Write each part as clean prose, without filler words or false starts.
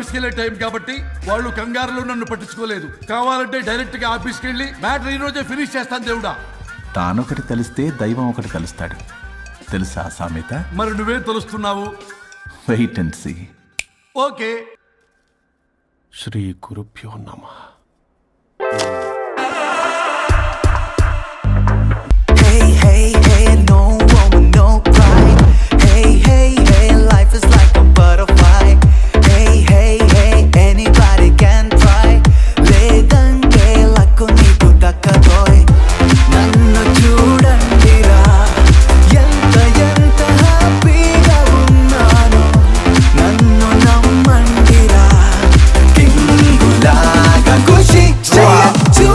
ఆఫీస్కి వెళ్ళే టైం కాబట్టి వాళ్ళు కంగారులో నన్ను పట్టించుకోలేదు. కావాలంటే డైరెక్ట్ గా ఆఫీస్కి వెళ్ళి మ్యాటర్ ఈ రోజే ఫినిష్ చేస్తాను దేవుడా. తానొకటి తెలిస్తే దైవం ఒకటి కలుస్తాడు తెలుసా సామెత? మరి నువ్వేం తెలుస్తున్నావు? Wait and see. ఓకే. శ్రీ గురుభ్యో నమః. Hey, hey, hey, no woman, no pride. Hey, hey, hey, life is like a butterfly. Hey, hey, hey, anybody can try. లేదంటే లక్కు నీకు దక్కదోయ్. నన్ను చూడండిరా, ఎంత ఎంత హ్యాపీగా ఉన్నాను. నన్ను నమ్మండిరా, కింగులాగా ఖుషి చేయొచ్చు.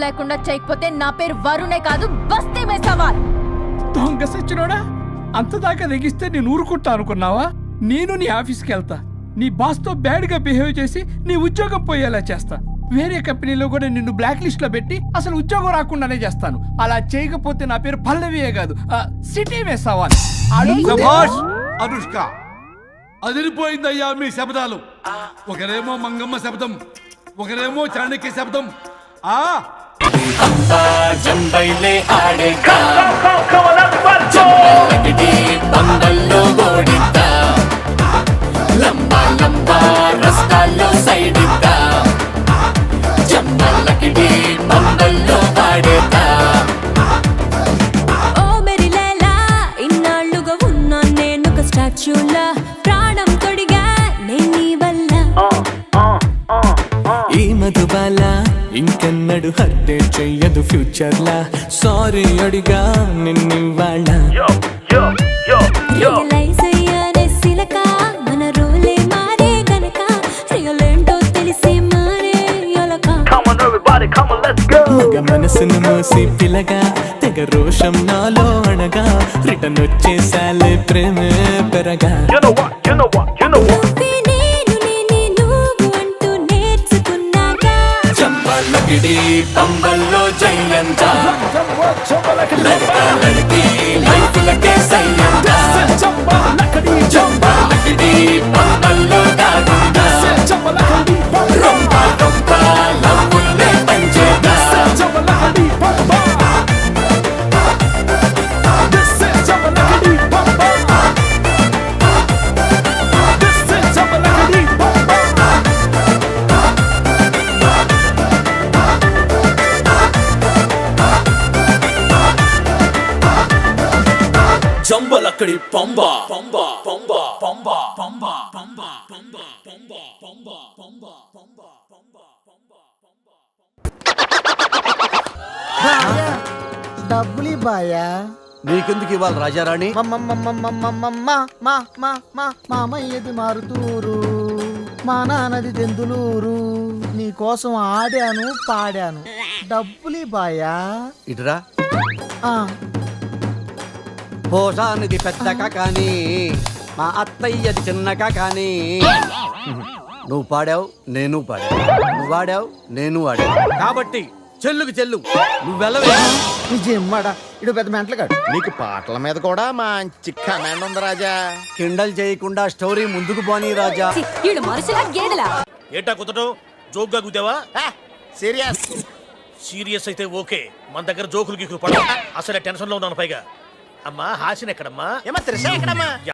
లేకుండా చేయకపోతే నా పేరు వరుణే కాదు బస్తీ మే సవాల్. దొంగ సచ్చినోడా, అంతదాకా తెగిస్తే నేను ఊరుకుంటా అనుకున్నావా? నేను నీ ఆఫీస్కి వెళ్తా, నీ బాస్తో బ్యాడ్గా బిహేవ్ చేసి నీ ఉద్యోగం పోయేలా చేస్తా. వేరే కంపెనీలో కూడా నిన్ను బ్లాక్ లిస్ట్ లో పెట్టి అసలు ఉద్యోగం రాకుండానే చేస్తాను. అలా చేయకపోతే నా పేరు పల్లవియే కాదు సిటీ మే సవాల్. అనుష్క, అదిరిపోయిందయ్యా మీ శబ్దాలు. ఒకరేమో మంగమ్మ శబ్దం, ఒకరేమో చాణక్య శబ్దం. జంబైలే ఆడేగా జంబలకిడి బండల్లో ఓడిద్దా లంబా లంబా రస్తాల్లో సైడిద్దా జంబలకిడి బండల్లో వాడేదా. ఓ మేరీ లైలా, ఇన్నాళ్ళుగా ఉన్నా నేను ఒక స్టాచ్యూలా. ప్రాణం తొడిగా నేను నీ వల్ల. ఈ మధుబాల ఇంకెన్నడు హర్టే చెయ్యదు ఫ్యూచర్ లా. సారీ అడిగా నిన్నివాళ్ళ. రియలైజ్ అయ్యానే సిలక, మన రోలే మారే గనక. రియలేంటో తెలిసి మారే యొలక. మగ మనసును మోసి పిలగా, తెగ రోషం నాలో అణగా. రిటర్న్ వచ్చేసాలే ప్రేమే పెరగా. చంబలకిడి పంబల్లో జయంత లడకి లైఫ్లకే సయ్యంత చంబలకిడి పంబల్లో దాగుందా రొంప రొంప లవ్వుల్నే పంచేదా. జంబలక్కడి పంబ పంబ పంబ పంబ పంబ పంబ పంబ పంబ పంబ పంబ పంబ డబ్బులు బాయా నీకెందుకు ఇవ్వాలి రాజారాణి? మామయ్యది మారుతూరు మా నాన్నది దెందులూరు నీ కోసం ఆడాను పాడాను డబ్బులు బాయా ఇటురా. పోసానిది పెద్దక కానీ మా అత్తయ్యది చిన్నక కానీ నువ్వు పాడావు నేను పాడావు, నువ్వు వాడావు నేను వాడావు, కాబట్టి చెల్లుకు చెల్లు నువ్వు వెళ్ళవే. నిజమ్మడా ఇడు పెద్ద మెంటలు కాడు. నీకు పాటల మీద కూడా మంచి కమాండ్ ఉంది రాజా. కిండల్ చేయకుండా స్టోరీ ముందుకు పోనీ రాజా. ఈడు మనుషులా గేదెలా ఏటా కుదటం జోక్గా కుదేవా? సీరియస్ సీరియస్ అయితే ఓకే, మన దగ్గర జోకులు గీకులు పడ. అసలే టెన్షన్ లో ఉన్నాను పైగా. అమ్మా హాసిన్ ఎక్కడమ్మా? ఏమో త్రిష ఎక్కడమ్మా?